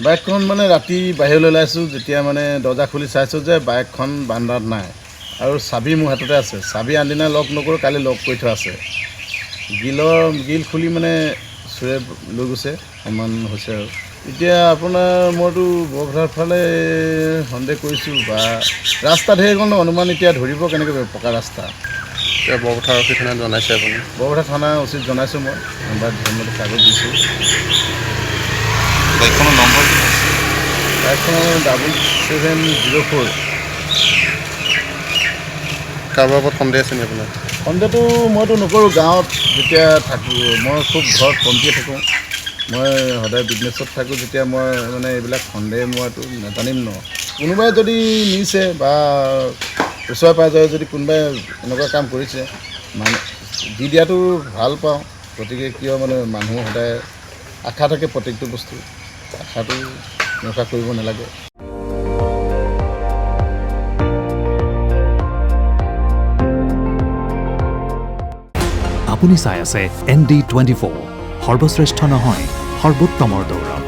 বাইকখন মানে ৰাতি বাহিৰলৈ ওলাইছোঁ, যেতিয়া মানে দৰ্জা খুলি চাইছোঁ যে বাইকখন বান্দাত নাই আৰু চাবি মোৰ হাততে আছে। চাবি আনদিনা লক নকৰোঁ, কালি লক কৰি থোৱা আছে। গিল খুলি মানে চোৰে লৈ গৈছে, সমান হৈছে আৰু। এতিয়া আপোনাৰ মইতো বৰপথাৰ ফালে সন্দেহ কৰিছোঁ, বা ৰাস্তা ঢেৰ গ'ল ন, অনুমান এতিয়া ধৰিব কেনেকৈ পকা ৰাস্তা। এতিয়া বৰপথাৰ অফিচ থানাত জনাইছে আপুনি? বৰপথাৰ থানা উচিত জনাইছোঁ মই, ধন্যবাদ কাগজ দিছোঁ। বাইকখনৰ নম্বৰ কি? বাইকখনৰ 7704। কাৰোবাৰ ওপৰত সন্দেহ আছে নেকি আপোনাৰ? সন্দেহটো মইতো নকৰোঁ। গাঁৱত যেতিয়া থাকোঁ, মই খুব ঘৰত কমকৈ থাকোঁ, মই সদায় বিজনেছত থাকোঁ, যেতিয়া মই মানে এইবিলাক সন্দেহ মইতো নাজানিম ন। কোনোবাই যদি নিছে বা ওচৰে পাঁজৰে যদি কোনোবাই এনেকুৱা কাম কৰিছে, মানে দি দিয়াটো ভাল পাওঁ। গতিকে কিয় মানে মানুহ সদায় আশা থাকে প্ৰত্যেকটো বস্তু, আশাটো এনেকুৱা কৰিব নালাগে। আপুনি চাই আছে ND24, সৰ্বশ্ৰেষ্ঠ নহয় সৰ্বোত্তমৰ দৌৰ।